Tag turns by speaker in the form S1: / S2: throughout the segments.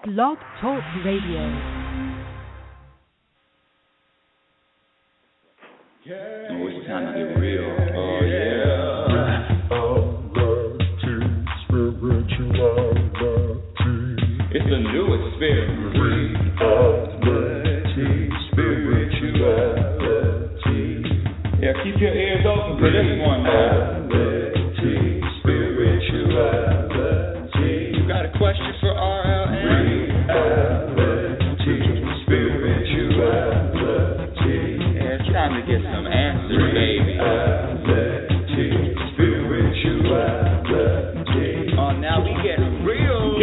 S1: Blog Talk Radio.
S2: Oh, it's time to get real. Oh, yeah. Reality, spirituality. It's a new experience. Reality, spirituality. Yeah, keep your ears open for this one now. Reality, spirituality. You got a question for RLN? Reality, spirituality. Yeah, it's time to get some answers, baby. Reality, spirituality. Oh, now we get real.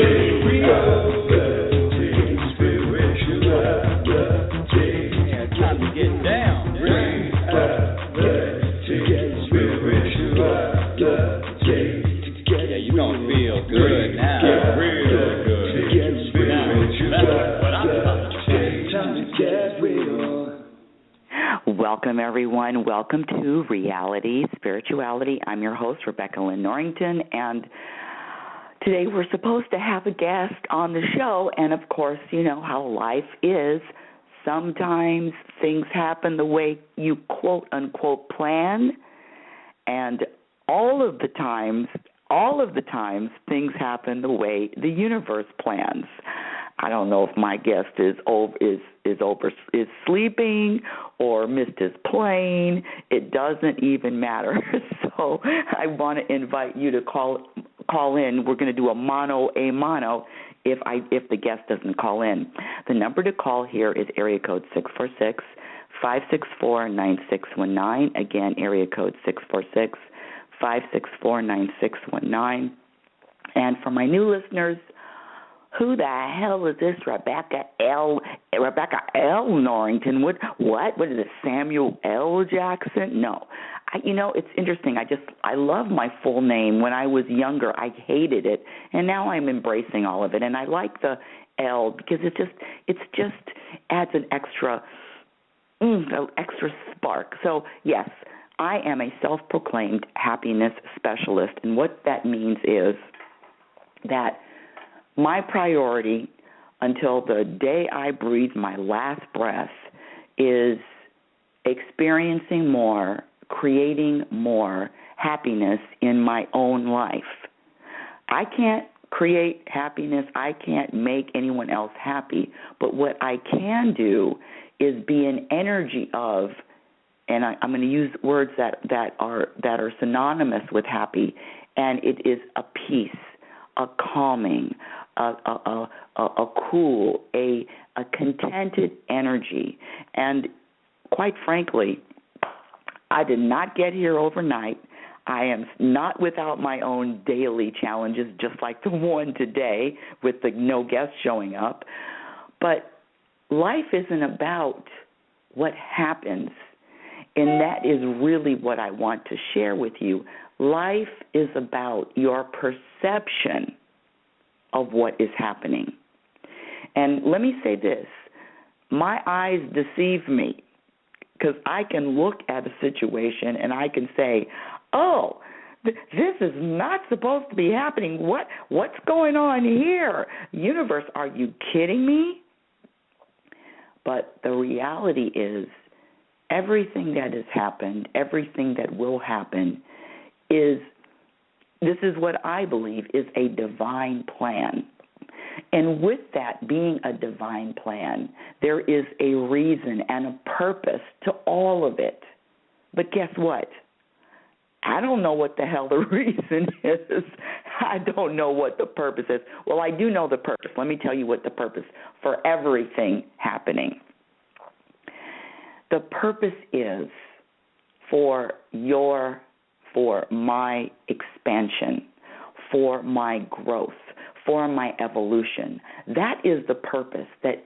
S2: Reality, spirituality. Yeah, it's time to get down. Reality, spirituality. Yeah, you're going to feel good now. Real good. Now, that's what I'm talking about. Time to get real.
S3: Welcome, everyone. Welcome to Reality Spirituality. I'm your host, Rebecca Lynn Norrington, and today we're supposed to have a guest on the show, and of course, you know how life is. Sometimes things happen the way you quote-unquote plan, and all of the times things happen the way the universe plans. I don't know if my guest is sleeping or missed his plane. It doesn't even matter. So I want to invite you to call in. We're going to do a mano if the guest doesn't call in. The number to call here is area code 646-564-9619. Again, area code 646-564-9619. And for my new listeners, who the hell is this Rebecca L. Norrington? What is it, Samuel L. Jackson? No. It's interesting. I love my full name. When I was younger, I hated it, and now I'm embracing all of it. And I like the L because it just adds an extra spark. So yes, I am a self-proclaimed happiness specialist, and what that means is that my priority until the day I breathe my last breath is experiencing more, creating more happiness in my own life. I can't create happiness. I can't make anyone else happy. But what I can do is be an energy of, and I'm going to use words that are synonymous with happy, and it is a peace, a calming, a cool, a contented energy. And quite frankly, I did not get here overnight. I am not without my own daily challenges, just like the one today with the no guest showing up. But life isn't about what happens, and that is really what I want to share with you. Life is about your perception of what is happening. And let me say this, my eyes deceive me because I can look at a situation and I can say, oh, this is not supposed to be happening. What's going on here? Universe, are you kidding me? But the reality is everything that has happened, everything that will happen this is what I believe is a divine plan. And with that being a divine plan, there is a reason and a purpose to all of it. But guess what? I don't know what the hell the reason is. I don't know what the purpose is. Well, I do know the purpose. Let me tell you what the purpose for everything happening. The purpose is for my expansion, for my growth, for my evolution. That is the purpose. That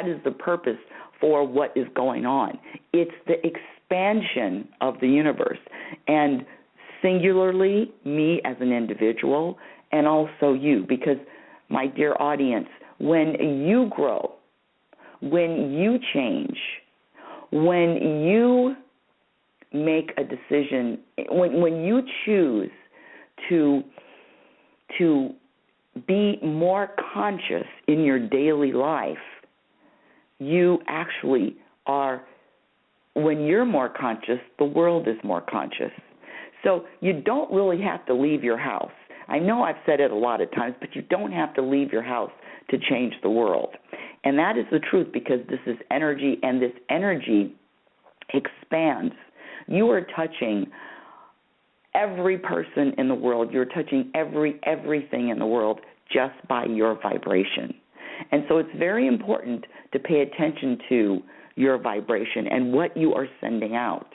S3: is the purpose for what is going on. It's the expansion of the universe, and singularly me as an individual, and also you, because my dear audience, when you grow, when you change, when you make a decision, when you choose to be more conscious in your daily life, you actually are, when you're more conscious, the world is more conscious. So you don't really have to leave your house. I know I've said it a lot of times, but you don't have to leave your house to change the world. And that is the truth, because this is energy, and this energy expands. You are touching every person in the world. You're touching everything in the world just by your vibration. And so it's very important to pay attention to your vibration and what you are sending out.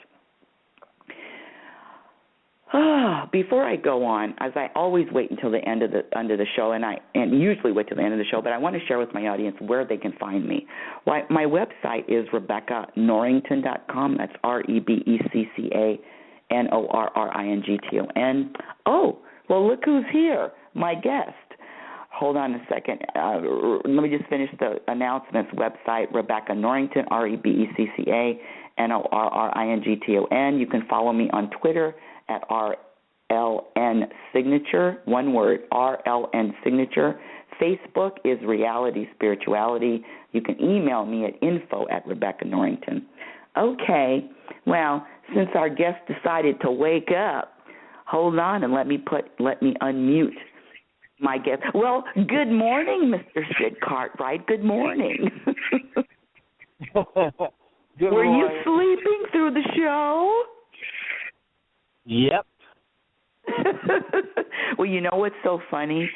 S3: Before I go on, as I always wait until the end of the show, and usually wait till the end of the show, but I want to share with my audience where they can find me. Well, my website is RebeccaNorrington.com. That's RebeccaNorrington. Oh, well, look who's here, my guest. Hold on a second. Let me just finish the announcements. Website, Rebecca Norrington, RebeccaNorrington. You can follow me on Twitter at RLN Signature, one word, RLN Signature. Facebook is Reality Spirituality. You can email me at info@Rebecca Norrington. Okay, well, since our guest decided to wake up, hold on and let me unmute my guest. Well, good morning, Mr. Sid Cartwright. Good morning. Were you sleeping through the show?
S1: Yep.
S3: Well, you know what's so funny?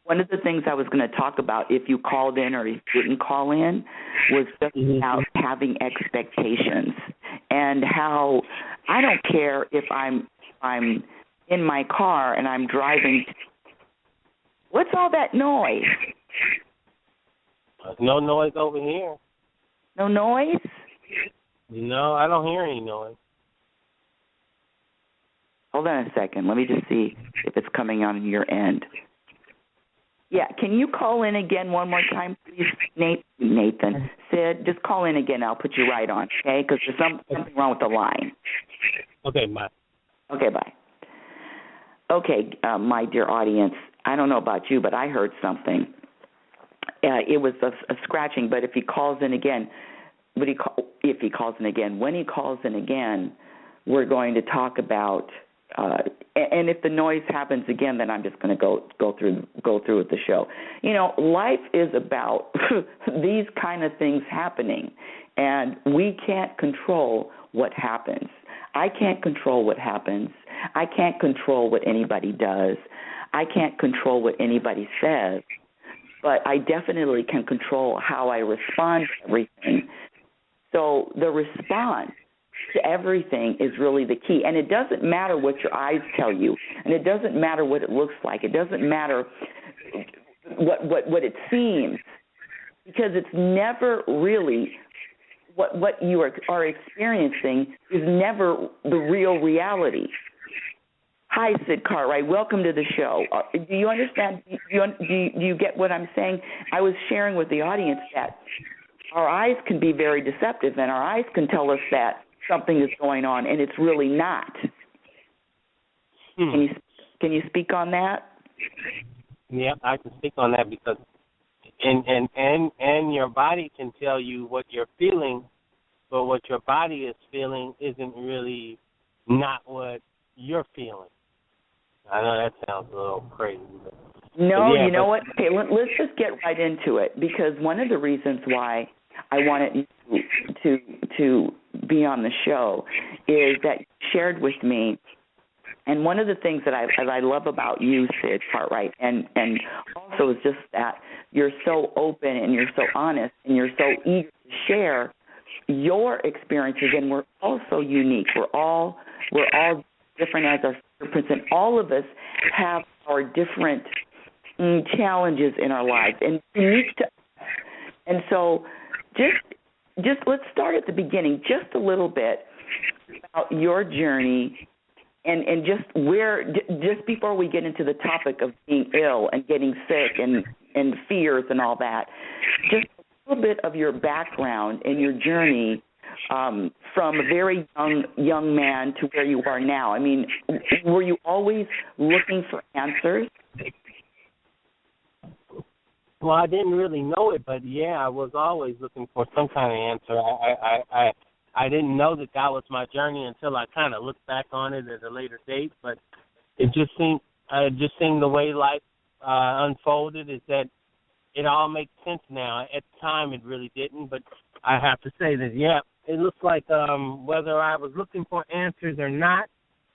S3: One of the things I was going to talk about, if you called in or you didn't call in, was just about having expectations, and how I don't care if I'm in my car and I'm driving. What's all that noise?
S1: No noise over here.
S3: No noise?
S1: No, I don't hear any noise.
S3: Hold on a second. Let me just see if it's coming on your end. Yeah, can you call in again one more time, please, Nathan? Sid, just call in again. I'll put you right on, okay? Because there's something wrong with the line.
S1: Okay, bye.
S3: Okay, bye. Okay, my dear audience, I don't know about you, but I heard something. It was a scratching, but if he calls in again, when he calls in again, we're going to talk about, and if the noise happens again, then I'm just going to go through with the show. You know, life is about these kind of things happening, and we can't control what happens. I can't control what happens. I can't control what anybody does. I can't control what anybody says, but I definitely can control how I respond to everything. So the response to everything is really the key. And it doesn't matter what your eyes tell you, and it doesn't matter what it looks like. It doesn't matter what it seems, because it's never really what you are experiencing is never the real reality. Hi, Sid Cartwright. Welcome to the show. Do you understand? Do you get what I'm saying? I was sharing with the audience that our eyes can be very deceptive, and our eyes can tell us that something is going on, and it's really not. Can you speak on that?
S1: Yeah, I can speak on that, because and your body can tell you what you're feeling, but what your body is feeling isn't really not what you're feeling. I know that sounds a little crazy.
S3: No, you know what? Okay, let's just get right into it, because one of the reasons why I wanted you to be on the show is that you shared with me, and one of the things that I love about you, Sid Cartwright, and also is just that you're so open and you're so honest and you're so eager to share your experiences, and we're all so unique. We're all different as our fingerprints, and all of us have our different challenges in our lives, and unique to us. And so just let's start at the beginning, just a little bit about your journey, and just before we get into the topic of being ill and getting sick and fears and all that, just a little bit of your background and your journey from a very young man to where you are now. I mean, were you always looking for answers?
S1: Well, I didn't really know it, but yeah, I was always looking for some kind of answer. I didn't know that was my journey until I kind of looked back on it at a later date. But it just seemed the way life unfolded is that it all makes sense now. At the time, it really didn't, but I have to say that it looks like whether I was looking for answers or not,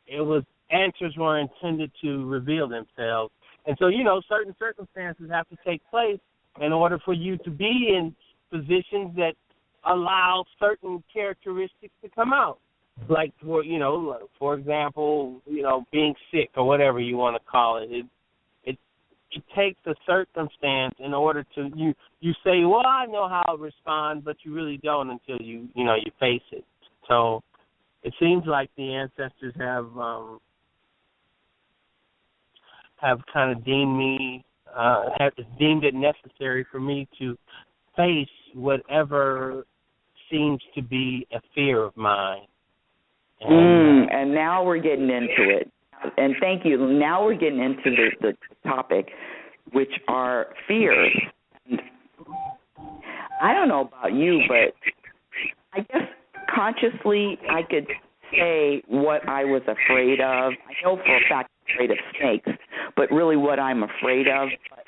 S1: answers were intended to reveal themselves. And so, certain circumstances have to take place in order for you to be in positions that allow certain characteristics to come out. Like, for example, being sick or whatever you want to call it. It takes a circumstance in order to, you say, well, I know how to respond, but you really don't until you face it. So it seems like the ancestors have kind of deemed it necessary for me to face whatever seems to be a fear of mine.
S3: And now we're getting into it. And thank you. Now we're getting into the topic, which are fears. And I don't know about you, but I guess consciously I could say what I was afraid of. I know for a fact I'm afraid of snakes, but really what I'm afraid of. But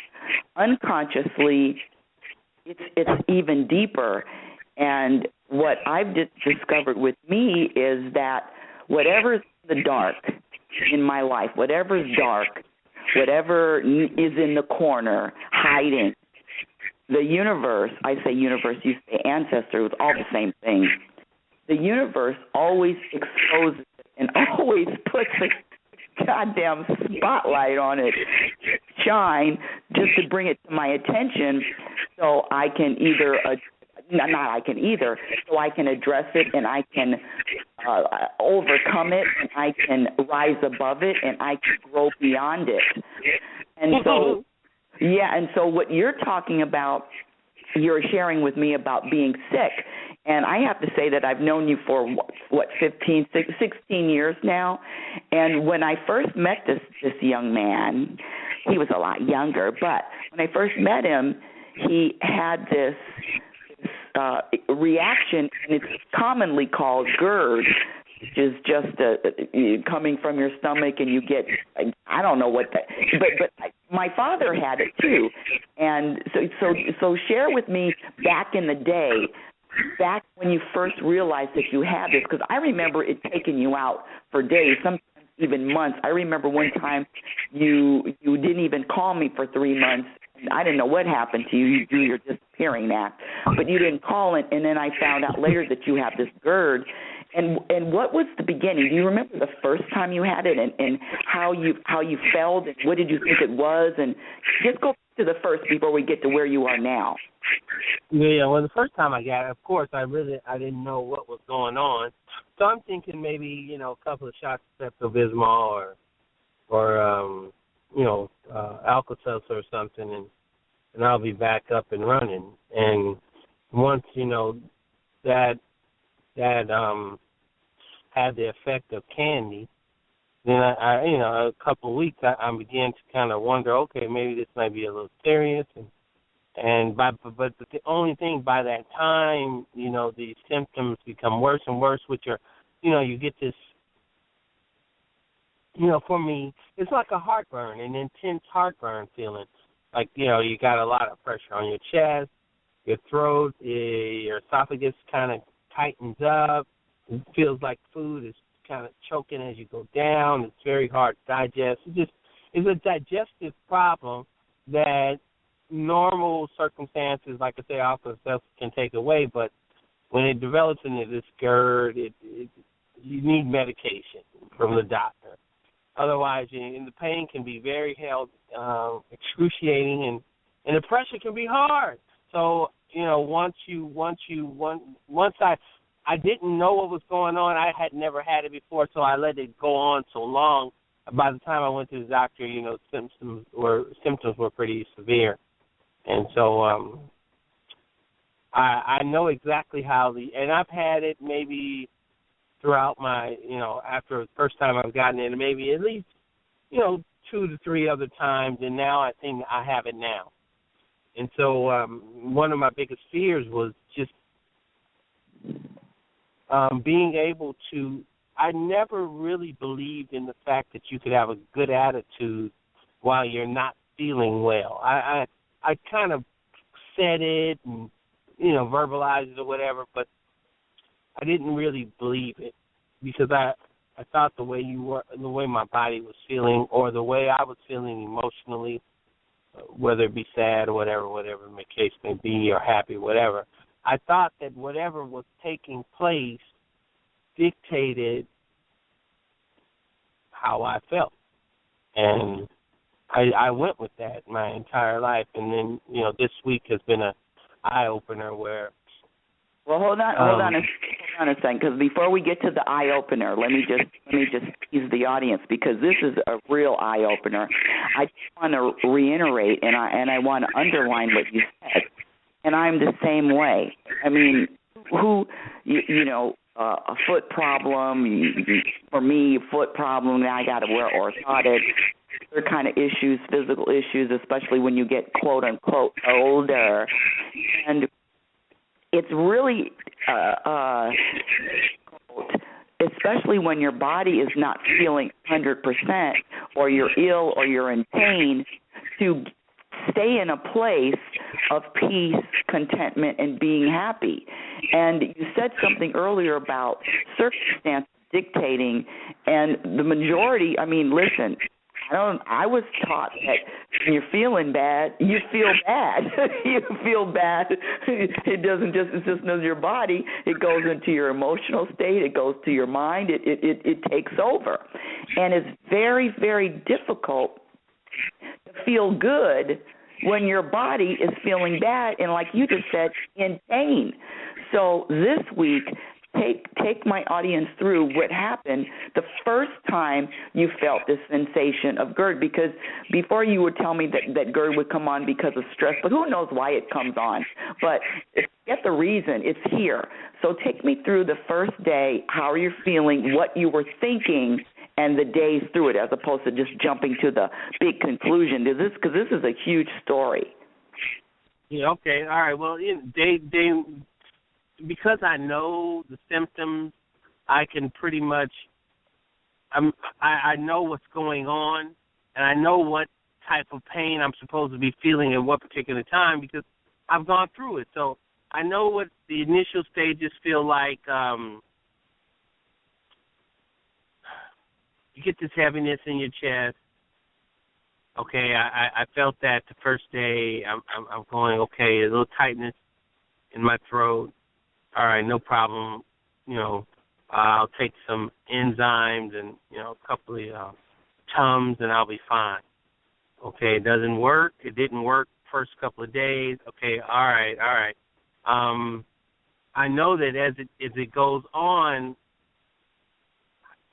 S3: unconsciously, it's even deeper. And what I've discovered with me is that whatever's in the dark in my life, whatever's dark, whatever is in the corner, hiding, the universe, I say universe, you say ancestor, it's all the same thing. The universe always exposes it and always puts a goddamn spotlight on it, shine, just to bring it to my attention so I can so I can address it and I can overcome it and I can rise above it and I can grow beyond it. And so, and so what you're talking about, you're sharing with me about being sick. And I have to say that I've known you for, 16 years now. And when I first met this young man, he was a lot younger, but when I first met him, he had this reaction, and it's commonly called GERD, which is just coming from your stomach, and you get, I don't know what that, but my father had it too. And so share with me back in the day, back when you first realized that you had this, because I remember it taking you out for days, sometimes even months. I remember one time you didn't even call me for 3 months. I didn't know what happened to you. You do your disappearing act, but you didn't call it. And then I found out later that you have this GERD. And what was the beginning? Do you remember the first time you had it, and how you felt, and what did you think it was? And just go to the first before we get to where you are now.
S1: Yeah. Well, the first time I got it, of course, I didn't know what was going on. So I'm thinking maybe a couple of shots of Pepto-Bismol or Alka-Seltzer or something, and I'll be back up and running. And once that had the effect of candy, then I a couple of weeks I began to kind of wonder, okay, maybe this might be a little serious, but the only thing, by that time, the symptoms become worse and worse, which are, you get this. For me, it's like a heartburn, an intense heartburn feeling. Like, you got a lot of pressure on your chest, your throat, your esophagus kind of tightens up. It feels like food is kind of choking as you go down. It's very hard to digest. It's a digestive problem that normal circumstances, like I say, Alka-Seltzer can take away. But when it develops into this GERD, you need medication from the doctor. Otherwise, and the pain can be very excruciating, and the pressure can be hard. So, once I didn't know what was going on. I had never had it before, so I let it go on so long. By the time I went to the doctor, symptoms were pretty severe, and so I know exactly how and I've had it maybe throughout my, after the first time I've gotten it, maybe at least, 2 to 3 other times, and now I think I have it now. And so one of my biggest fears was just being able to, I never really believed in the fact that you could have a good attitude while you're not feeling well. I kind of said it and, verbalized it or whatever, but I didn't really believe it because I thought the way my body was feeling or the way I was feeling emotionally, whether it be sad or whatever the case may be, or happy, whatever, I thought that whatever was taking place dictated how I felt. And I went with that my entire life. And then, this week has been an eye-opener where...
S3: Well, hold on a second, because before we get to the eye-opener, let me just tease the audience, because this is a real eye-opener. I just want to reiterate, and I want to underline what you said. And I'm the same way. I mean, a foot problem, for me, foot problem, now I got to wear orthotics, other kind of issues, physical issues, especially when you get, quote-unquote, older. And it's really, especially when your body is not feeling 100% or you're ill or you're in pain, to stay in a place of peace, contentment, and being happy. And you said something earlier about circumstances dictating, and the majority, listen, I was taught that when you're feeling bad, you feel bad. You feel bad. It's just not your body. It goes into your emotional state. It goes to your mind. It takes over. And it's very, very difficult to feel good when your body is feeling bad and, like you just said, in pain. So this week, take my audience through what happened the first time you felt this sensation of GERD, because before you would tell me that GERD would come on because of stress, but who knows why it comes on. But get the reason, it's here. So take me through the first day, how you're feeling, what you were thinking, and the days through it, as opposed to just jumping to the big conclusion. Because this is a huge story.
S1: Yeah, okay, all right. Well, because I know the symptoms, I can pretty much, I know what's going on, and I know what type of pain I'm supposed to be feeling at what particular time because I've gone through it. So I know what the initial stages feel like. You get this heaviness in your chest. Okay, I felt that the first day. I'm going, okay, a little tightness in my throat. All right, no problem. I'll take some enzymes and, a couple of Tums, and I'll be fine. Okay, it doesn't work. It didn't work first couple of days. Okay, all right. I know that as it goes on,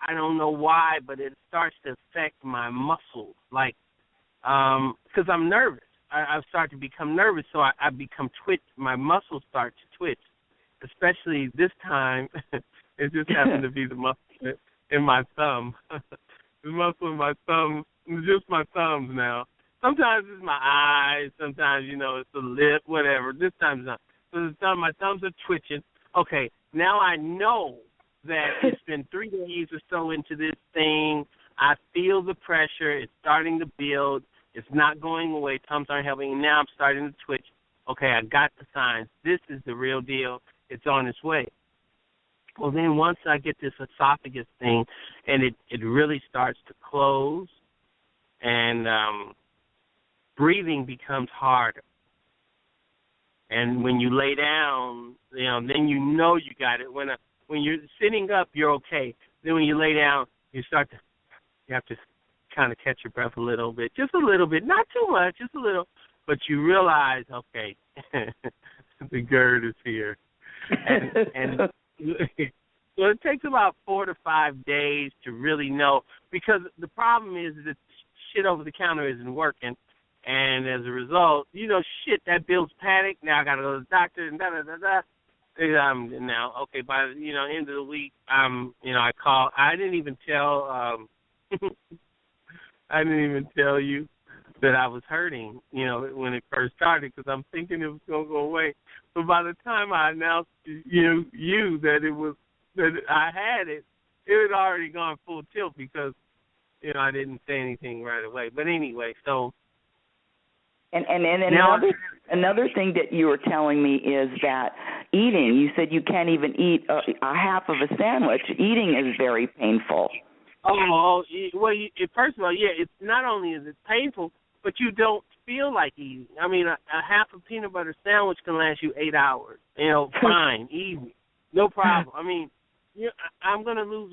S1: I don't know why, but it starts to affect my muscles, like, because I'm nervous. I start to become nervous, so I become twitch. My muscles start to twitch. Especially this time, it just happened to be the muscle in my thumb. The muscle in my thumb, just my thumbs now. Sometimes it's my eyes, sometimes, it's the lip, whatever. This time it's not. So my thumbs are twitching. Okay, now I know that it's been 3 days or so into this thing. I feel the pressure. It's starting to build. It's not going away. Thumbs aren't helping. Now I'm starting to twitch. Okay, I got the signs. This is the real deal. It's on its way. Well, then once I get this esophagus thing and it really starts to close and breathing becomes harder. And when you lay down, then you got it. When you're sitting up, you're okay. Then when you lay down, you have to kind of catch your breath a little bit, just a little bit, not too much, just a little. But you realize, okay, the GERD is here. And so it takes about 4 to 5 days to really know, because the problem is that shit over the counter isn't working, and as a result, that builds panic. Now I got to go to the doctor and da-da-da-da. Now, okay, by the end of the week, I call. I didn't even tell. I didn't even tell you. that I was hurting, when it first started, because I'm thinking it was going to go away. But by the time I announced you that I had it, it had already gone full tilt because, I didn't say anything right away. But anyway, so.
S3: And another thing that you were telling me is that eating, you said you can't even eat a half of a sandwich. Eating is very painful.
S1: Well, first of all, it's not only is it painful, but you don't feel like eating. I mean, a half a peanut butter sandwich can last you 8 hours. Fine, easy, no problem. I mean, I'm going to lose.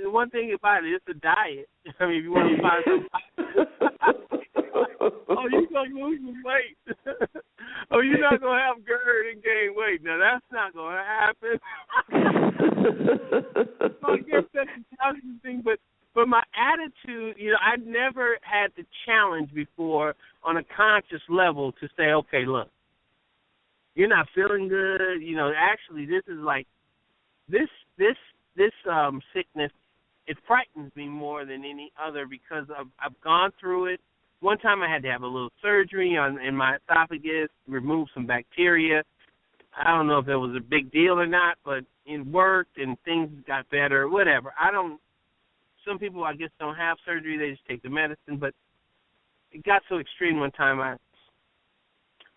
S1: One thing about it, it's a diet. I mean, if you want to find something. Oh, you're going to lose some weight. Oh, you're not going to have GERD and gain weight. Now, that's not going to happen. So I guess that's a challenging thing, but my attitude, I'd never had the challenge before on a conscious level to say, okay, look, you're not feeling good. Actually, this is like this sickness. It frightens me more than any other because I've gone through it. One time I had to have a little surgery in my esophagus, remove some bacteria. I don't know if it was a big deal or not, but it worked and things got better, whatever. Some people, I guess, don't have surgery. They just take the medicine. But it got so extreme one time I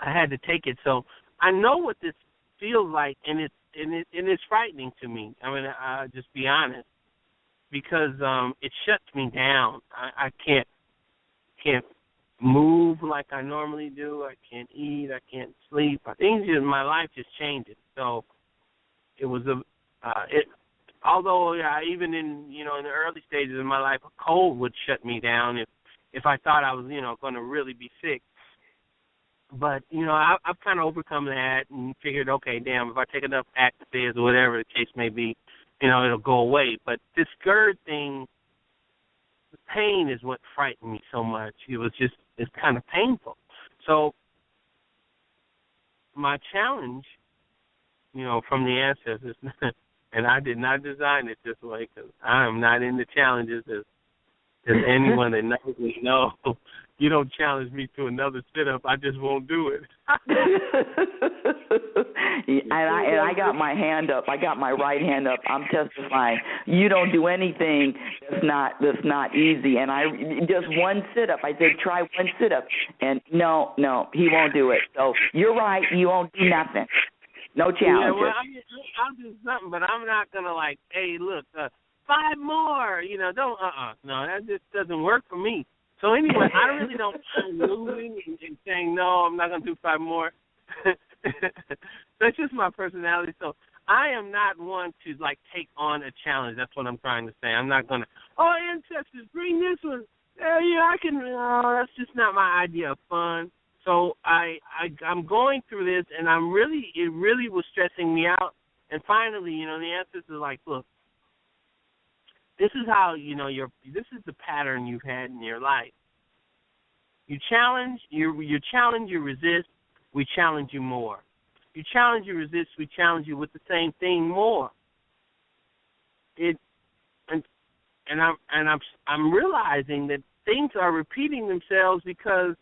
S1: had to take it. So I know what this feels like, and it's frightening to me. I mean, I'll just be honest, because it shuts me down. I can't move like I normally do. I can't eat. I can't sleep. Things in my life just changes. So it was although even in in the early stages of my life, a cold would shut me down if I thought I was going to really be sick. But I've kind of overcome that and figured, okay, damn, if I take enough Actavis or whatever the case may be, it'll go away. But this GERD thing, the pain is what frightened me so much. It's kind of painful. So my challenge, from the ancestors, and I did not design it this way because I am not into challenges as anyone that knows me knows. You don't challenge me to another sit-up, I just won't do it.
S3: And I got my hand up. I got my right hand up. I'm testifying. You don't do anything that's not easy. And I just one sit-up. I said, try one sit-up. And no, he won't do it. So you're right. You won't do nothing. No challenges.
S1: Yeah, well, I'll do something, but I'm not going to hey, look, 5 more. Don't, no, that just doesn't work for me. So anyway, I really don't mind losing and saying, no, I'm not going to do 5 more. That's just my personality. So I am not one to, take on a challenge. That's what I'm trying to say. I'm not going to, ancestors, bring this one. I can, that's just not my idea of fun. So I'm going through this, and it really was stressing me out. And finally, the ancestors are like, look, this is how, this is the pattern you've had in your life. You challenge, you resist, we challenge you more. You challenge, you resist, we challenge you with the same thing more. I'm realizing that things are repeating themselves because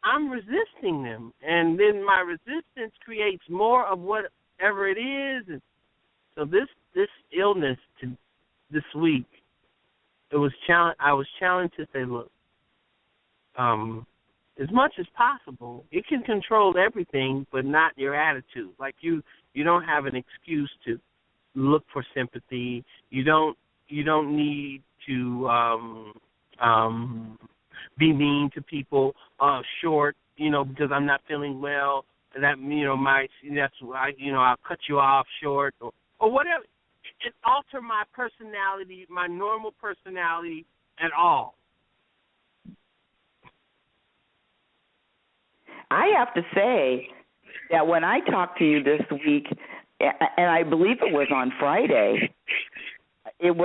S1: I'm resisting them, and then my resistance creates more of whatever it is. And so this illness this week, I was challenged to say, look, as much as possible, it can control everything, but not your attitude. Like you don't have an excuse to look for sympathy. You don't need to be mean to people. Short, because I'm not feeling well. That that's why I'll cut you off short or whatever. It alter my personality, my normal personality at all.
S3: I have to say that when I talked to you this week, and I believe it was on Friday, it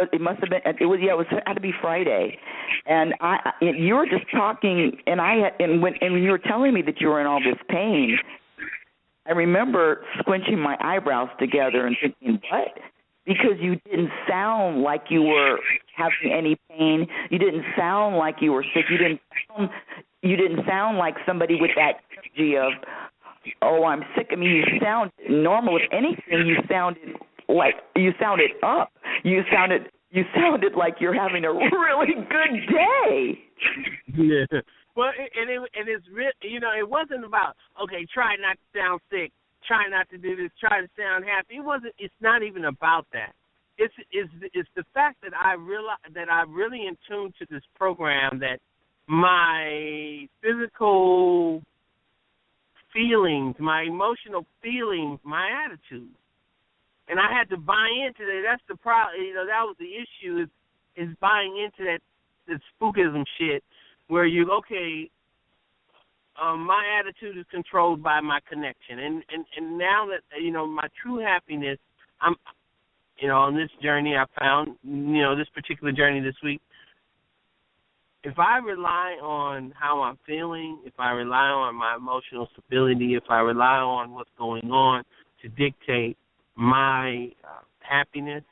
S3: had to be Friday, and you were just talking, and when you were telling me that you were in all this pain, I remember squinching my eyebrows together and thinking, what? Because you didn't sound like you were having any pain. You didn't sound like you were sick. You didn't sound like somebody with that energy of, oh, I'm sick. I mean, you sound normal. If anything, you sounded up. You sounded like you're having a really good day.
S1: Yeah. Well, it's real. It wasn't about, okay, try not to sound sick, try not to do this, try to sound happy. It's not even about that. It's the fact that I realize that I'm really in tune to this program, that my physical feelings, my emotional feelings, my attitude, and I had to buy into that. That's the problem. That was the issue, is buying into that spookism shit, where my attitude is controlled by my connection, and now that my true happiness, I'm on this journey I found, this particular journey this week. If I rely on how I'm feeling, if I rely on my emotional stability, if I rely on what's going on to dictate my happiness,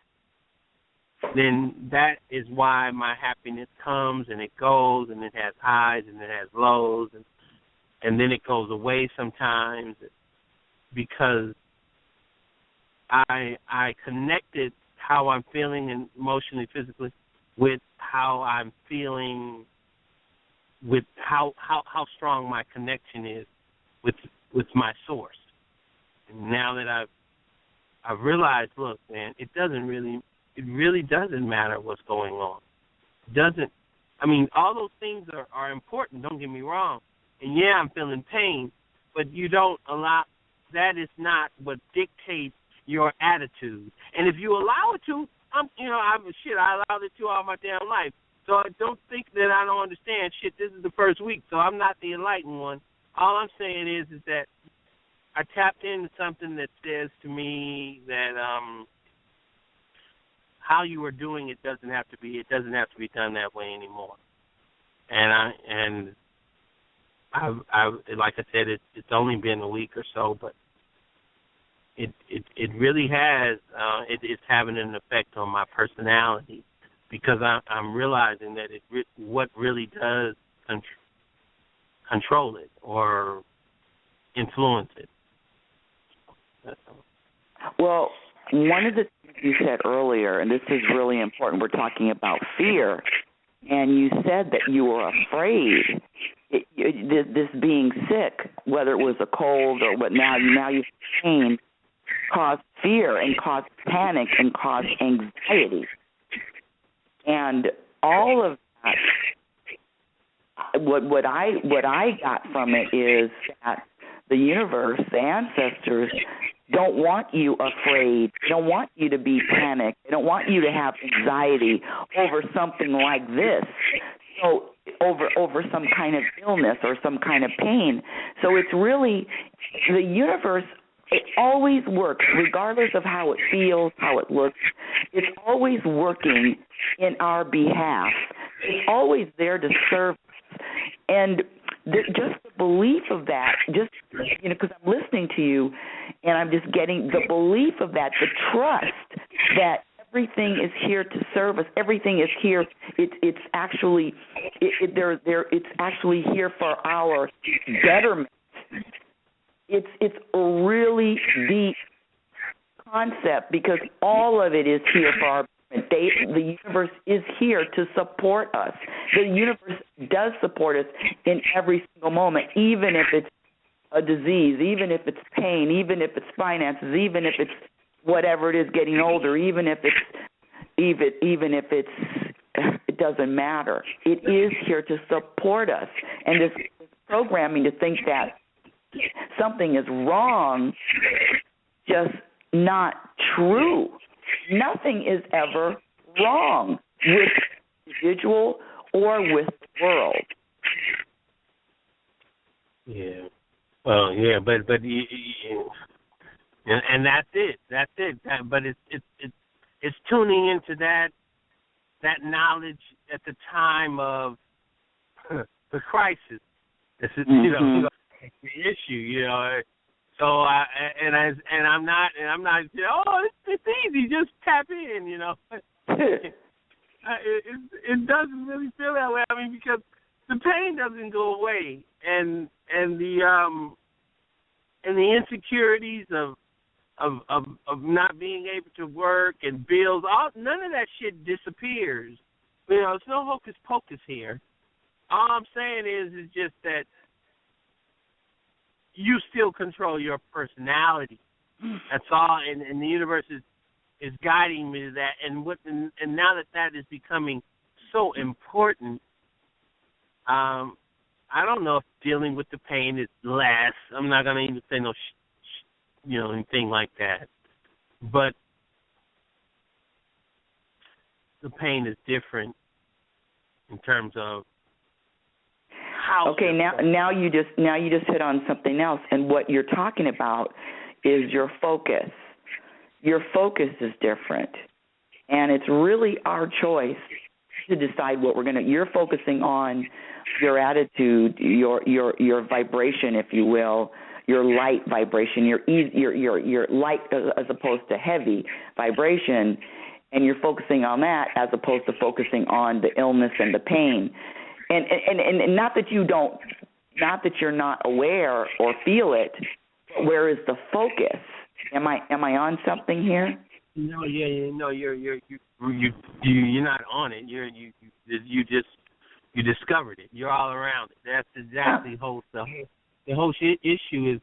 S1: then that is why my happiness comes and it goes, and it has highs and it has lows, and then it goes away sometimes, because I connected how I'm feeling and emotionally, physically, with how I'm feeling, with how strong my connection is with my source. And now that I've realized, look, man, it really doesn't matter what's going on. All those things are important, don't get me wrong. And yeah, I'm feeling pain, but that is not what dictates your attitude. And if you allow it to, I allowed it to all my damn life. So I don't think that I don't understand. Shit, this is the first week, so I'm not the enlightened one. All I'm saying is that I tapped into something that says to me that how you are doing it doesn't have to be done that way anymore. And I've like I said, it's only been a week or so, but it really has. It's having an effect on my personality, because I'm realizing that what really does control it or influence it.
S3: Well, one of the things you said earlier, and this is really important, we're talking about fear, and you said that you were afraid. This being sick, whether it was a cold or what, now you pain, caused fear and caused panic and caused anxiety. And all of that, what I got from it is that the universe, the ancestors, don't want you afraid. They don't want you to be panicked. They don't want you to have anxiety over something like this. So over some kind of illness or some kind of pain. So it's really, the universe, it always works, regardless of how it feels, how it looks. It's always working in our behalf. It's always there to serve us. And just the belief of that, because I'm listening to you, and I'm just getting the belief of that, the trust that everything is here to serve us. Everything is here. It's actually here for our betterment. It's a really deep concept, because all of it is here for our betterment. The universe is here to support us. The universe does support us in every single moment, even if it's a disease, even if it's pain, even if it's finances, even if it's whatever it is, getting older, even if it doesn't matter. It is here to support us. And this programming to think that something is wrong, just not true. Nothing is ever wrong with the individual or with the world.
S1: Yeah. Well, yeah, but and that's it. But it's tuning into that knowledge at the time of the crisis. This is the issue. So I'm not. Oh, it's easy. Just tap in. It doesn't really feel that way. I mean, because the pain doesn't go away, and the insecurities of not being able to work and bills, none of that shit disappears. You know, it's no hocus pocus here. All I'm saying is just that you still control your personality. That's all, and the universe is guiding me to that. And now that is becoming so important, I don't know if dealing with the pain is less. I'm not gonna even say anything like that. But the pain is different in terms of how.
S3: Okay, now you just hit on something else, and what you're talking about is your focus. Your focus is different, and it's really our choice to decide what we're going to. You're focusing on your attitude, your vibration, if you will, your light vibration, your light as opposed to heavy vibration, and you're focusing on that as opposed to focusing on the illness and the pain. And not that you're not aware or feel it, but where is the focus? Am I on something here?
S1: No, you're not on it. You discovered it. You're all around it. That's exactly the whole issue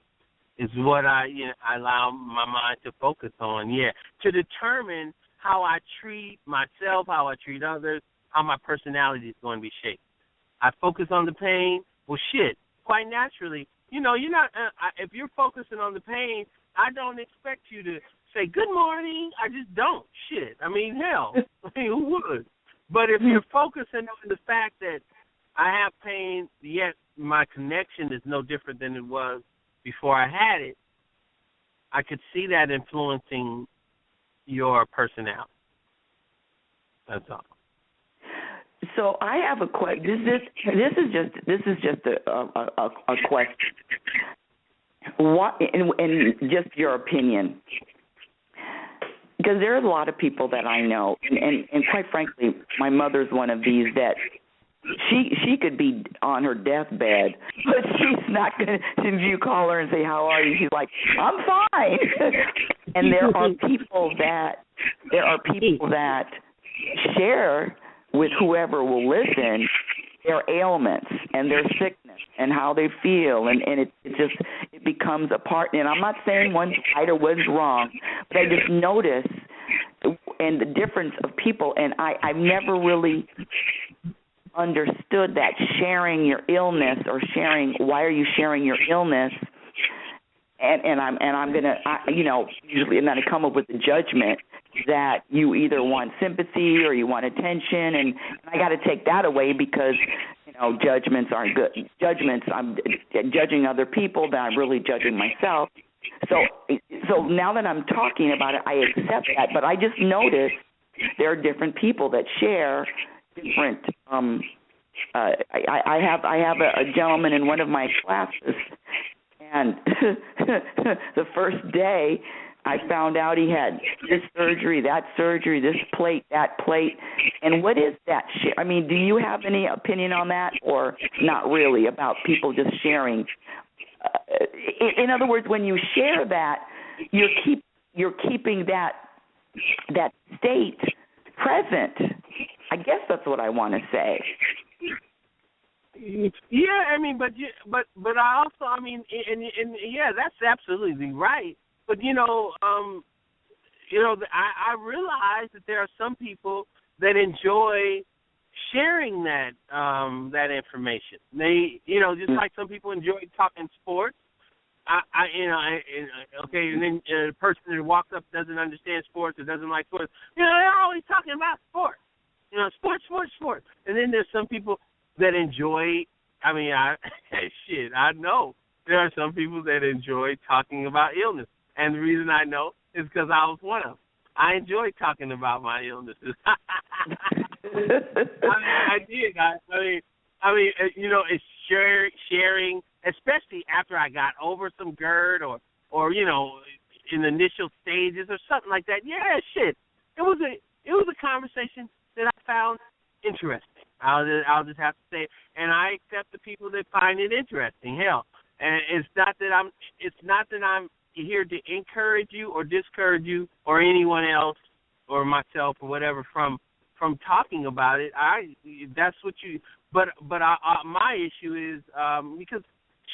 S1: is what I allow my mind to focus on. Yeah, to determine how I treat myself, how I treat others, how my personality is going to be shaped. I focus on the pain. Well, shit, quite naturally, you're not. If you're focusing on the pain, I don't expect you to say good morning. I just don't. Shit. I mean, hell, who would? But if you're focusing on the fact that I have pain, yet my connection is no different than it was before I had it, I could see that influencing your personality. That's all.
S3: So I have a question. This is just a question. What, and just your opinion, because there are a lot of people that I know, and quite frankly, my mother's one of these that she could be on her deathbed, but she's not going to, if you call her and say, how are you, she's like, I'm fine. And there are people that share with whoever will listen their ailments and their sickness and how they feel, and it becomes a part. And I'm not saying one's right or one's wrong, but I just notice and the difference of people, and I've never really understood that sharing your illness or sharing, why are you sharing your illness, and I'm gonna usually I'm gonna come up with a judgment that you either want sympathy or you want attention, and I got to take that away because judgments aren't good. I'm judging other people, but I'm really judging myself. So now that I'm talking about it, I accept that, but I just noticed there are different people that share different. I have a gentleman in one of my classes, and the first day I found out he had this surgery, that surgery, this plate, that plate. And what is that? I mean, do you have any opinion on that, or not really, about people just sharing? In other words, when you share that, you're keeping that state present. I guess that's what I want to say.
S1: Yeah, I mean, but I also, I mean, and yeah, that's absolutely right. But I realize that there are some people that enjoy sharing that information. They, just like some people enjoy talking sports. And then a person who walks up doesn't understand sports or doesn't like sports. They're always talking about sports. Sports. And then there's some people that enjoy. I mean, I know there are some people that enjoy talking about illness. And the reason I know is because I was one of them. I enjoy talking about my illnesses. I did. I mean, it's sharing, especially after I got over some GERD or in the initial stages or something like that. Yeah, shit. It was a conversation that I found interesting. I'll just have to say, and I accept the people that find it interesting. Hell, and it's not that I'm here to encourage you or discourage you or anyone else or myself or whatever from talking about it. That's what you. But my issue is because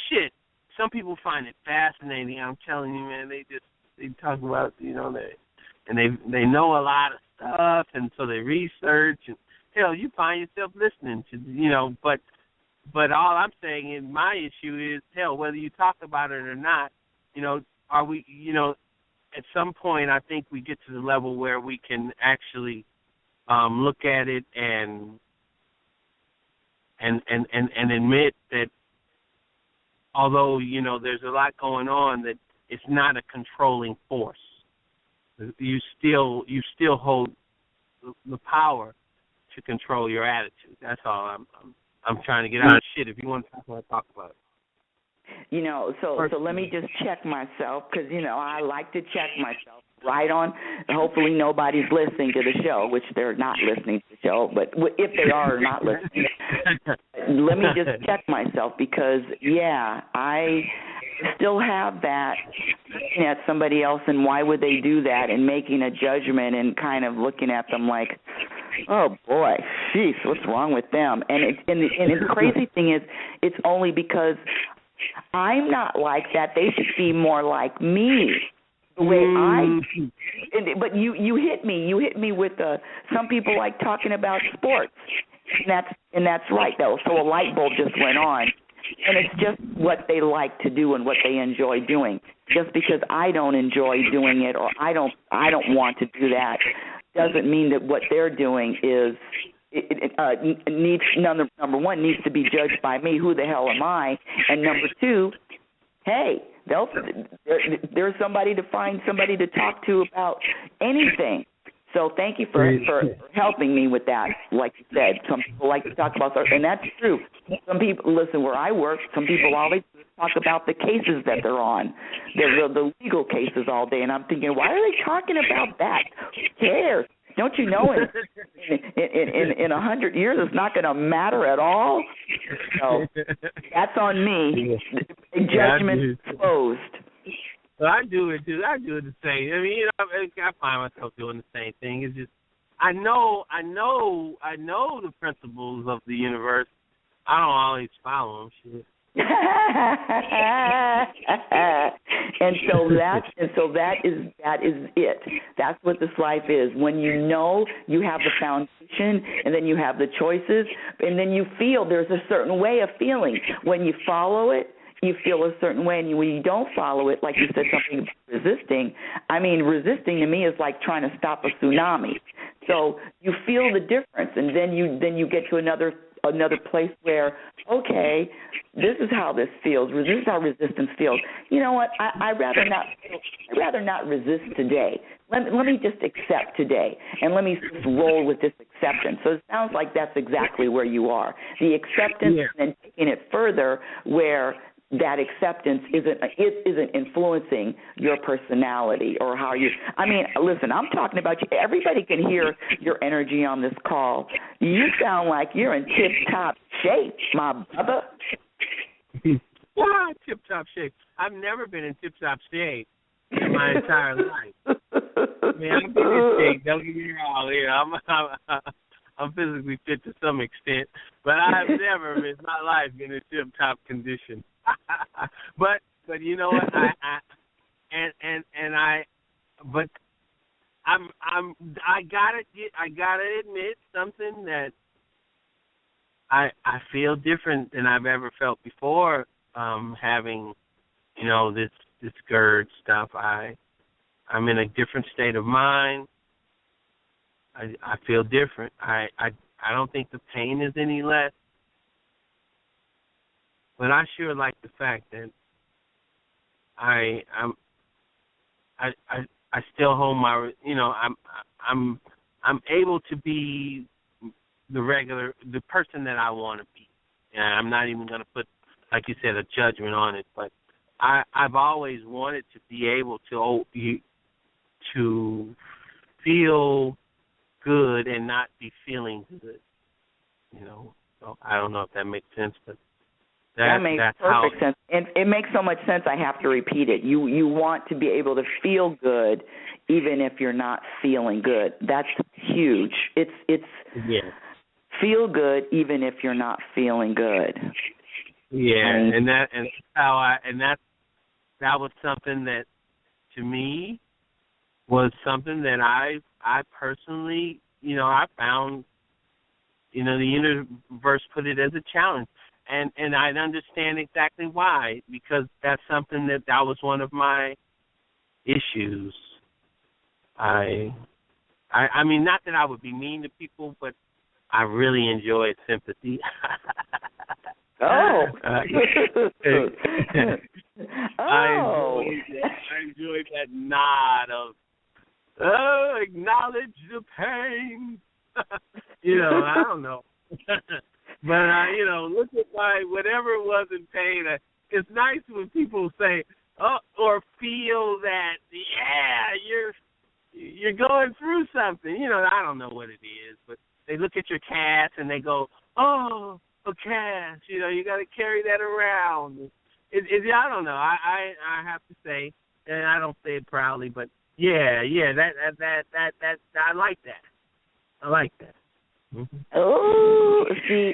S1: shit. Some people find it fascinating. I'm telling you, man. They talk about they know a lot of stuff, and so they research and. Hell, you find yourself listening to, but all I'm saying is my issue is, hell, whether you talk about it or not, are we, at some point I think we get to the level where we can actually look at it and admit that although, there's a lot going on, that it's not a controlling force. You still hold the power to control your attitude. That's all I'm trying to get out of shit. If you want to talk about it.
S3: So let me just check myself because, I like to check myself right on. Hopefully nobody's listening to the show, which they're not listening to the show, but if they are not listening, let me just check myself because, I still have that looking at somebody else and why would they do that and making a judgment and kind of looking at them like, oh, boy, jeez, what's wrong with them? And the crazy thing is it's only because I'm not like that. They should be more like me. The way but you hit me. You hit me with some people like talking about sports. And that's right, though. So a light bulb just went on. And it's just what they like to do and what they enjoy doing. Just because I don't enjoy doing it or I don't want to do that doesn't mean that what they're doing is needs number one needs to be judged by me. Who the hell am I? And number two, hey, there's somebody to find somebody to talk to about anything. So thank you for helping me with that. Like you said, some people like to talk about, and that's true. Some people, listen, where I work, some people always talk about the cases that they're on, the legal cases all day, and I'm thinking, why are they talking about that? Who cares? Don't you know in 100 years it's not going to matter at all? So that's on me. Judgment closed.
S1: Well, I do it too. I do it the same. I mean, I find myself doing the same thing. It's just I know the principles of the universe. I don't always follow them. Shit. and so that is it. That's what this life is. When you know you have the foundation, and then you have the choices, and then you feel there's a certain way of feeling. When you follow it, you feel a certain way, and when you don't follow it, like you said, something about resisting. I mean, resisting to me is like trying to stop a tsunami. So you feel the difference, and then you get to another place where, okay, this is how this feels. This is how resistance feels. You know what? I'd rather not resist today. Let me just accept today, and let me just roll with this acceptance. So it sounds like that's exactly where you are. The acceptance, and then taking it further where that acceptance isn't influencing your personality or how you. I mean, listen, I'm talking about you. Everybody can hear your energy on this call. You sound like you're in tip-top shape, my brother. Tip-top shape. I've never been in tip-top shape in my entire life. Man, I'm in shape. Don't get me wrong. I'm physically fit to some extent, but I've never in my life been in tip-top condition. but you know what? I gotta admit something that I feel different than I've ever felt before. Having this GERD stuff, I'm in a different state of mind. I feel different. I don't think the pain is any less. But I sure like the fact that I still hold my, I'm able to be the person that I want to be. And I'm not even going to put, like you said, a judgment on it. But I've always wanted to be able to feel good and not be feeling good. So I don't know if that makes sense, but
S3: that makes perfect sense. And it makes so much sense I have to repeat it. You want to be able to feel good even if you're not feeling good. That's huge. It's feel good even if you're not feeling good.
S1: Yeah, and that was something that, to me, was something that I personally, I found, the universe put it as a challenge, and I understand exactly why, because that's something that was one of my issues. I mean, not that I would be mean to people, but I really enjoyed sympathy.
S3: Oh.
S1: I enjoyed that nod of, acknowledge the pain. I don't know. But, look at whatever was in pain. It's nice when people say, or feel that, you're going through something. I don't know what it is, but they look at your cast and they go, oh, a cast. You got to carry that around. I don't know. I have to say, and I don't say it proudly, but that I like that. I like that. Mm-hmm.
S3: Oh, see,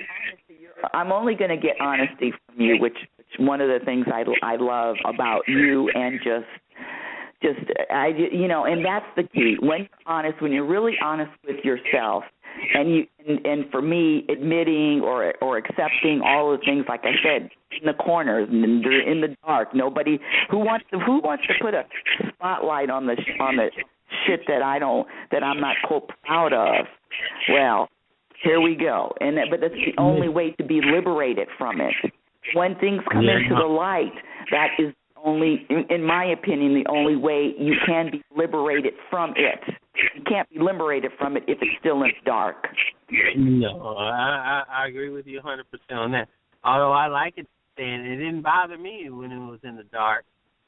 S3: I'm only going to get honesty from you, which one of the things I love about you, and and that's the key. When you're honest, when you're really honest with yourself, and for me, admitting or accepting all the things, like I said, in the corners, in the dark, nobody who wants to put a spotlight on the shit that I'm not quote proud of. Well, here we go, but that's the only way to be liberated from it. When things come into the light, that is only, in my opinion, the only way you can be liberated from it. You can't be liberated from it if it's still in the dark.
S1: No, I agree with you 100% on that. Although I like it, and it didn't bother me when it was in the dark.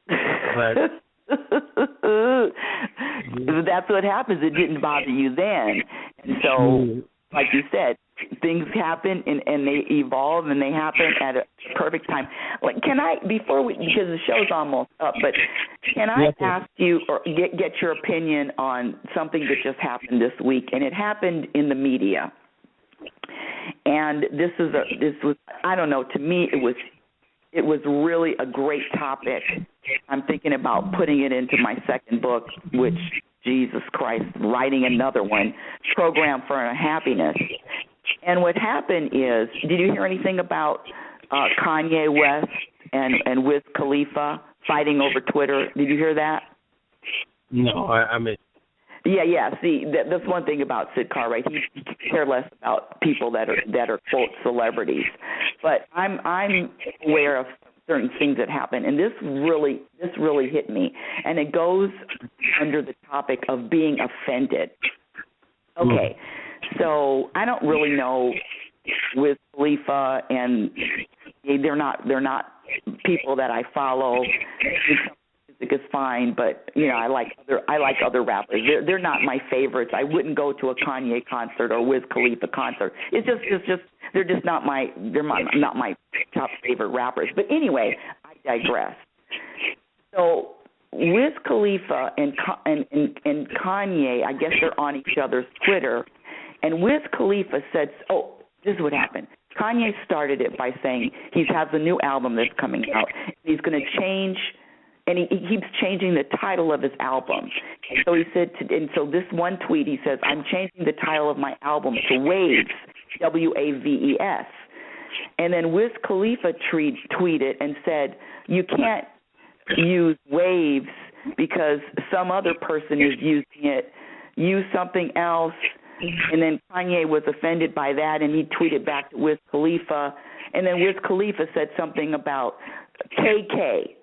S1: But
S3: that's what happens. It didn't bother you then. And so, like you said, things happen and they evolve and they happen at a perfect time. Like, because the show's almost up, but can I ask you or get your opinion on something that just happened this week? And it happened in the media. And this was I don't know, to me it was really a great topic. I'm thinking about putting it into my second book, which, Jesus Christ, writing another one, Program for Happiness. And what happened is, did you hear anything about Kanye West and Wiz Khalifa fighting over Twitter? Did you hear that?
S1: No, I mean.
S3: Yeah. See, that's one thing about Sid Carr, right? He cares less about people that are quote celebrities. But I'm aware of certain things that happen, and this really hit me. And it goes under the topic of being offended. Okay, so I don't really know with Khalifa, and they're not people that I follow. Music is fine, but I like other rappers. They're not my favorites. I wouldn't go to a Kanye concert or Wiz Khalifa concert. It's just they're just not my top favorite rappers. But anyway, I digress. So Wiz Khalifa and Kanye, I guess they're on each other's Twitter, and Wiz Khalifa said, "Oh, this is what happened." Kanye started it by saying he has a new album that's coming out. He's going to change. And he keeps changing the title of his album. And so he said, and so this one tweet, he says, "I'm changing the title of my album to Waves, Waves." And then Wiz Khalifa tweeted and said, "You can't use Waves because some other person is using it. Use something else." And then Kanye was offended by that, and he tweeted back to Wiz Khalifa. And then Wiz Khalifa said something about KK.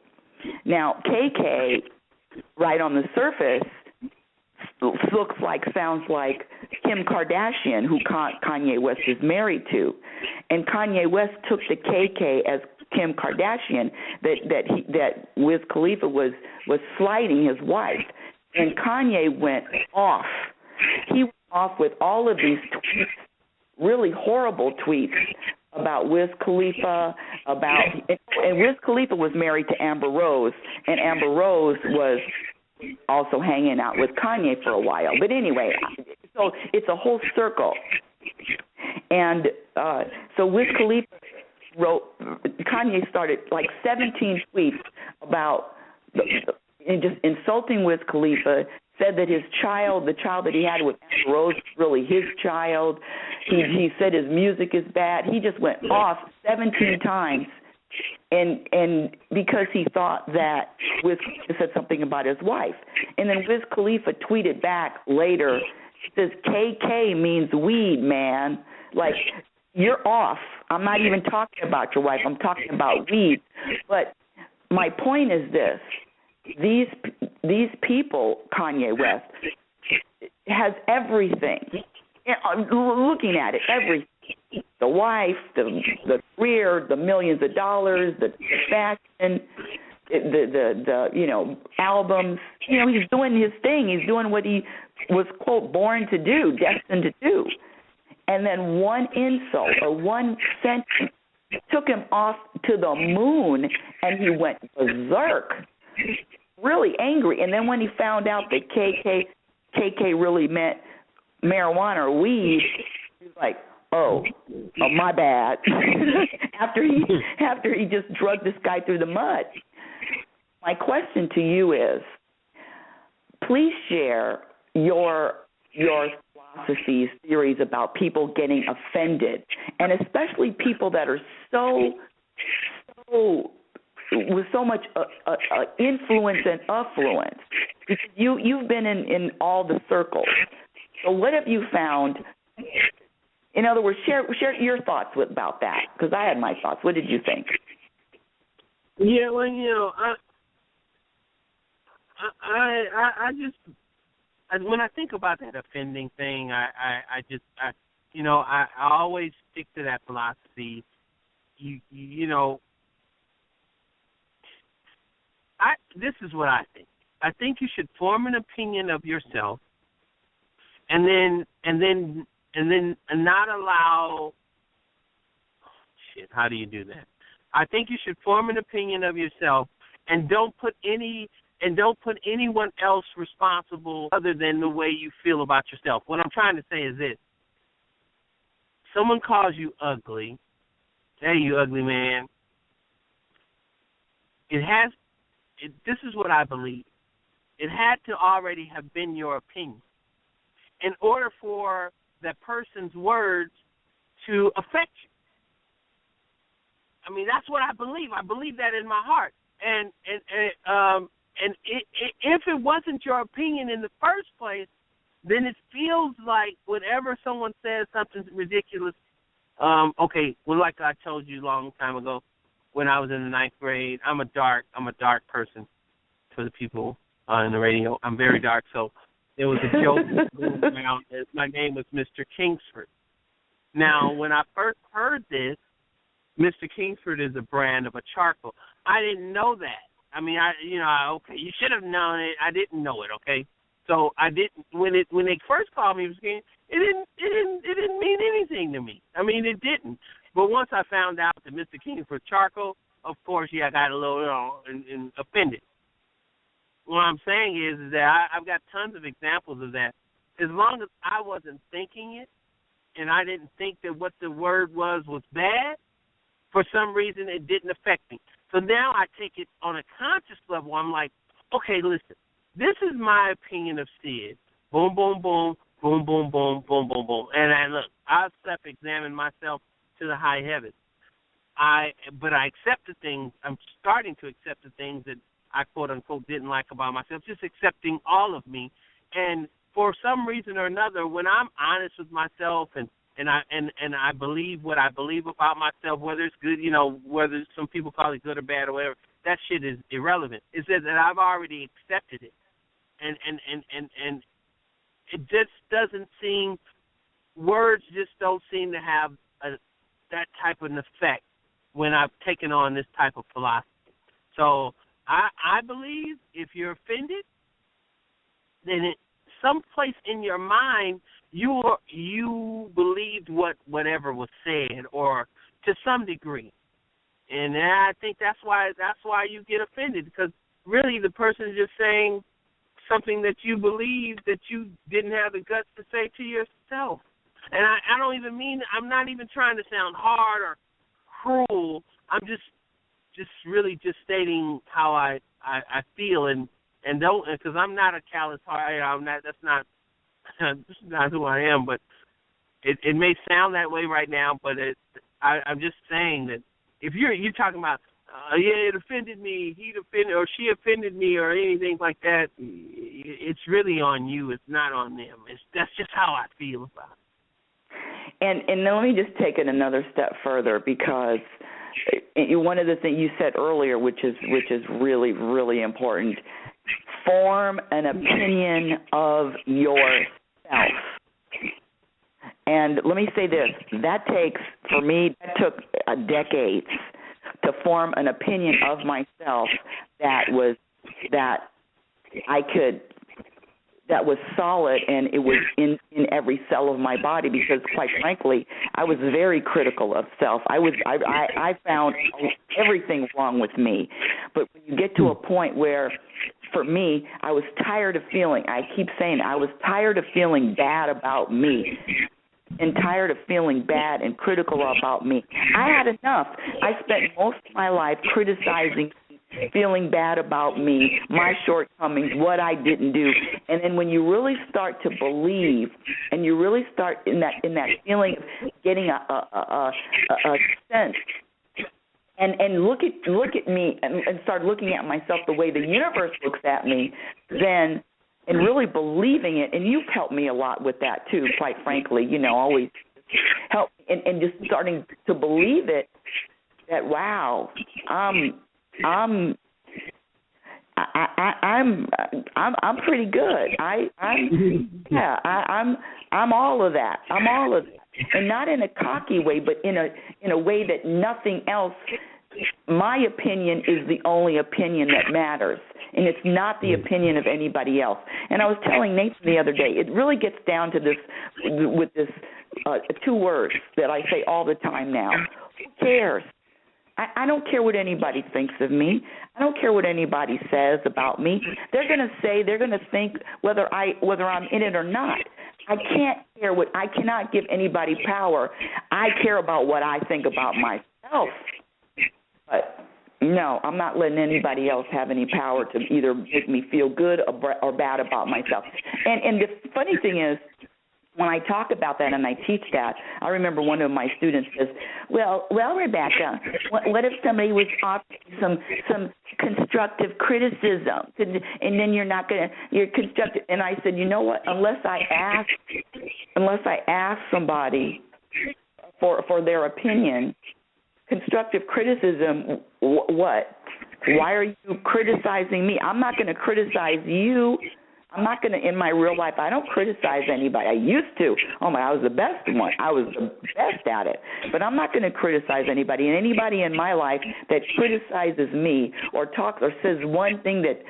S3: Now, KK, right on the surface, sounds like Kim Kardashian, who Kanye West is married to. And Kanye West took the KK as Kim Kardashian, that Wiz Khalifa was slighting his wife. And Kanye went off. He went off with all of these tweets, really horrible tweets about Wiz Khalifa, and Wiz Khalifa was married to Amber Rose, and Amber Rose was also hanging out with Kanye for a while. But anyway, so it's a whole circle. And so Wiz Khalifa Kanye started like 17 tweets about just insulting Wiz Khalifa, said that his child, the child that he had with Amber Rose, was really his child. He said his music is bad. He just went off 17 times, and because he thought that Wiz Khalifa said something about his wife. And then Wiz Khalifa tweeted back later, says, KK means weed, man. Like, you're off. I'm not even talking about your wife. I'm talking about weed. But my point is this. These people, Kanye West, has everything. Looking at it, everything. The wife, the career, the millions of dollars, the fashion, the albums. He's doing his thing. He's doing what he was, quote, born to do, destined to do. And then one insult or one sentence took him off to the moon, and he went berserk, really angry. And then when he found out that KK really meant marijuana or weed, he was like, oh, my bad. after he just drugged this guy through the mud. My question to you is, please share your philosophies, theories about people getting offended, and especially people that are so with so much influence and affluence. Because you've been in all the circles. So what have you found? In other words, share your thoughts about that, because I had my thoughts. What did you think?
S1: Yeah, well, I just when I think about that offending thing, I always stick to that philosophy. This is what I think. I think you should form an opinion of yourself, and then not allow. How do you do that? I think you should form an opinion of yourself, and don't put anyone else responsible other than the way you feel about yourself. What I'm trying to say is this. Someone calls you ugly. Hey, you ugly man. This is what I believe. It had to already have been your opinion in order for that person's words to affect you. I mean, that's what I believe. I believe that in my heart. And if it wasn't your opinion in the first place, then it feels like whenever someone says something ridiculous, like I told you a long time ago when I was in the 9th grade, I'm a dark person for the people in the radio. I'm very dark, so there was a joke going around. My name was Mr. Kingsford. Now, when I first heard this, Mr. Kingsford is a brand of a charcoal. I didn't know that. I mean, you should have known it. I didn't know it, okay? So I didn't. When they first called me, it didn't mean anything to me. I mean, it didn't. But once I found out that Mr. Kingsford charcoal, of course, I got a little and offended. What I'm saying is that I've got tons of examples of that. As long as I wasn't thinking it, and I didn't think that what the word was bad, for some reason it didn't affect me. So now I take it on a conscious level. I'm like, okay, listen, this is my opinion of Sid. Boom, boom, boom, boom, boom, boom, boom, boom, boom. And I'll self-examine myself to the high heavens. But I accept the things, I'm starting to accept the things that I, quote-unquote, didn't like about myself, just accepting all of me. And for some reason or another, when I'm honest with myself and I believe what I believe about myself, whether it's good, whether some people call it good or bad or whatever, that shit is irrelevant. It says that I've already accepted it, and it just doesn't seem, words just don't seem to have that type of an effect when I've taken on this type of philosophy. So I believe if you're offended, then someplace in your mind you believed whatever was said, or to some degree. And I think that's why you get offended, because really the person is just saying something that you believe that you didn't have the guts to say to yourself. And I don't even mean, I'm not even trying to sound hard or cruel. I'm just really just stating how I feel, and don't, because I'm not a callous heart. That's not who I am. But it may sound that way right now, but I'm just saying that if you're talking about, it offended me, he offended, or she offended me, or anything like that, it's really on you. It's not on them. That's just how I feel about it.
S3: And let me just take it another step further, because one of the things you said earlier, which is really, really important, form an opinion of yourself. And let me say this, that took decades to form an opinion of myself that was solid, and it was in every cell of my body, because quite frankly, I was very critical of self. I found everything wrong with me. But when you get to a point where, for me, I was tired of feeling, I keep saying, I was tired of feeling bad about me, and tired of feeling bad and critical about me. I had enough. I spent most of my life criticizing, feeling bad about me, my shortcomings, what I didn't do. And then when you really start to believe, and you really start in that feeling of getting a sense, and look at me and start looking at myself the way the universe looks at me, then, and really believing it, and you've helped me a lot with that too, quite frankly, always help, and just starting to believe it, that wow, I'm pretty good. I'm all of that. I'm all of that, and not in a cocky way, but in a way that nothing else. My opinion is the only opinion that matters, and it's not the opinion of anybody else. And I was telling Nathan the other day, it really gets down to this, with this 2 words that I say all the time now. Who cares? I don't care what anybody thinks of me. I don't care what anybody says about me. They're going to think whether I'm in it or not. I cannot give anybody power. I care about what I think about myself. But no, I'm not letting anybody else have any power to either make me feel good or bad about myself. And the funny thing is, when I talk about that and I teach that, I remember one of my students says, well, Rebecca, what if somebody was offering some constructive criticism, and then you're constructive? And I said, you know what? Unless I ask somebody for their opinion, constructive criticism, what? Why are you criticizing me? I'm not going to criticize you. I'm not going to, in my real life, I don't criticize anybody. I used to. I was the best one. I was the best at it. But I'm not going to criticize anybody. And anybody in my life that criticizes me or talks or says one thing that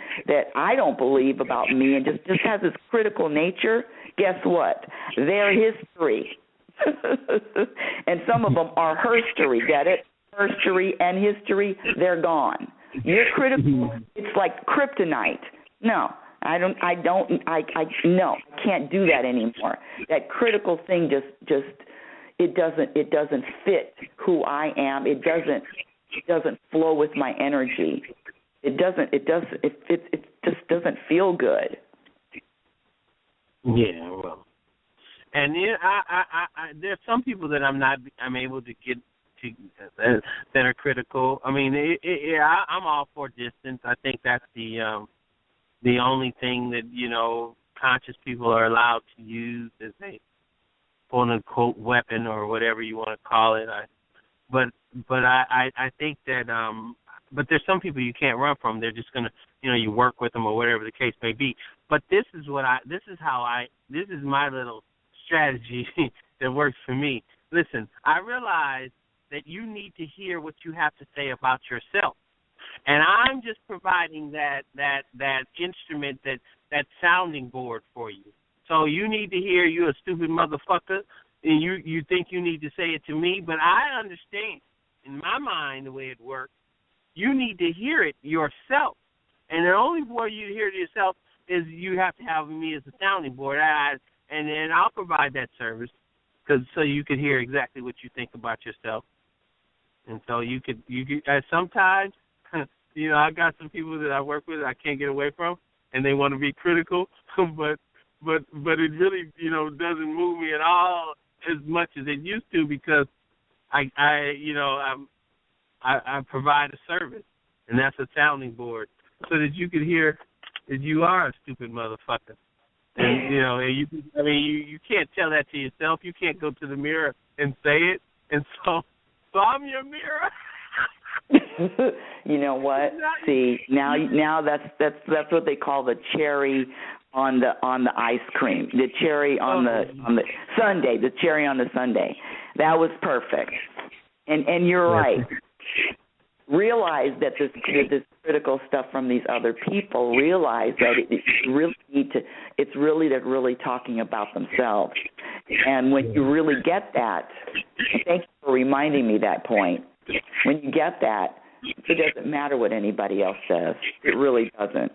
S3: I don't believe about me and just has this critical nature, guess what? They're history. And some of them are herstory, get it? Herstory and history, they're gone. You're critical, it's like kryptonite. No. I can't do that anymore. That critical thing just it doesn't fit who I am. It doesn't flow with my energy. It just doesn't feel good.
S1: Yeah, well, and there's some people that I'm able to get to that are critical. I mean, I'm all for distance. I think that's the only thing that, conscious people are allowed to use as a quote-unquote weapon or whatever you want to call it. But I think that but there's some people you can't run from. They're just going to, you work with them or whatever the case may be. But this is my little strategy that works for me. Listen, I realize that you need to hear what you have to say about yourself. And I'm just providing that instrument, that sounding board for you. So you need to hear you a stupid motherfucker, and you think you need to say it to me, but I understand. In my mind, the way it works, you need to hear it yourself. And the only way you hear it yourself is you have to have me as a sounding board, and then I'll provide that service so you could hear exactly what you think about yourself. And so you could sometimes, I got some people that I work with I can't get away from, and they want to be critical, but it really, doesn't move me at all as much as it used to, because I provide a service, and that's a sounding board, so that you could hear that you are a stupid motherfucker. And you can't tell that to yourself. You can't go to the mirror and say it. And so I'm your mirror.
S3: You know what? See, now that's what they call the cherry on the ice cream. The cherry on the sundae. The cherry on the sundae. That was perfect. And you're right. Realize that this critical stuff from these other people. Realize that it's really they're really talking about themselves. And when you really get that, and thank you for reminding me that point. When you get that, it doesn't matter what anybody else says. It really doesn't.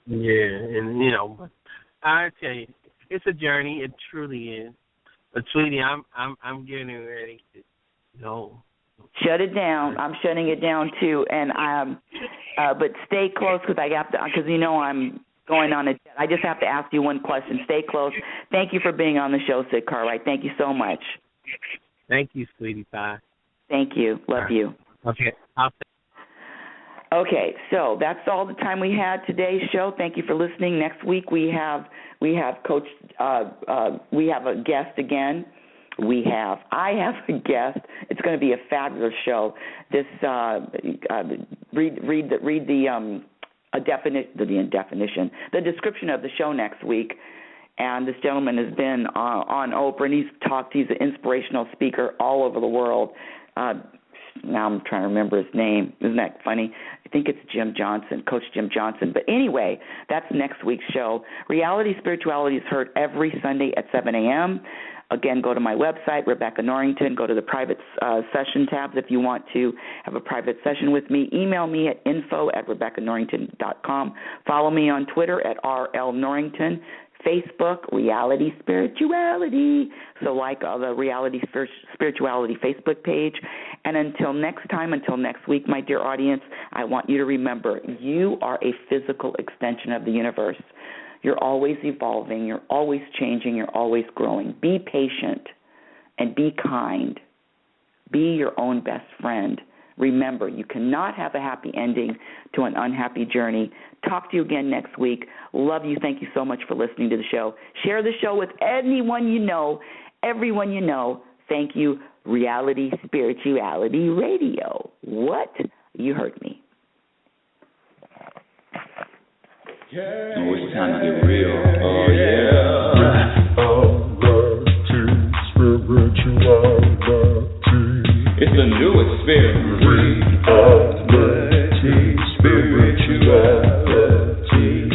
S1: Yeah, and but I tell you, it's a journey. It truly is. But sweetie, I'm getting ready to
S3: shut it down. I'm shutting it down too, and but stay close because I'm going on I just have to ask you one question. Stay close. Thank you for being on the show, Sid Cartwright. Thank you so much.
S1: Thank you, sweetie pie.
S3: Thank you. Love you.
S1: Okay.
S3: Okay, so that's all the time we had today's show. Thank you for listening. Next week we have Coach. We have a guest again. I have a guest. It's going to be a fabulous show. This read the description of the show next week. And this gentleman has been on Oprah, and he's an inspirational speaker all over the world. Now I'm trying to remember his name. Isn't that funny? I think it's Jim Johnson, Coach Jim Johnson. But anyway, that's next week's show. Reality Spirituality is heard every Sunday at 7 a.m. Again, go to my website, Rebecca Norrington. Go to the private session tabs if you want to have a private session with me. Email me at info@RebeccaNorrington.com. Follow me on Twitter at RL Norrington. Facebook, Reality Spirituality. So like the Reality Spirituality Facebook page. And until next week, my dear audience, I want you to remember you are a physical extension of the universe. You're always evolving. You're always changing. You're always growing. Be patient and be kind. Be your own best friend. Remember, you cannot have a happy ending to an unhappy journey. Talk to you again next week. Love you. Thank you so much for listening to the show. Share the show with anyone you know, everyone you know. Thank you, Reality Spirituality Radio. What? You heard me.
S2: Yeah. Oh, it's time to get real. Oh, yeah. It's the new experience. Reality Spirituality.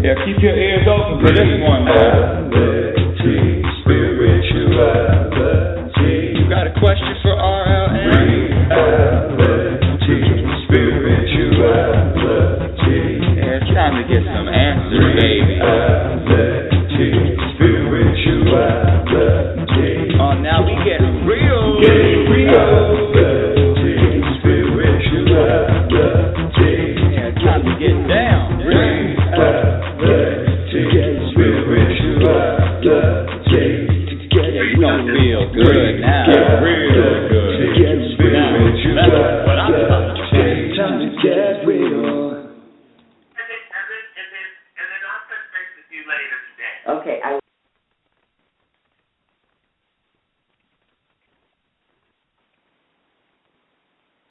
S2: Yeah, keep your ears open for this one now. Reality Spirituality. You got a question for RLN? Reality Spirituality. Yeah, it's time to get some answers, baby. Reality Spirituality. Oh, now we get real. Get real. Get down, really. You don't feel good now. Get real good. Now,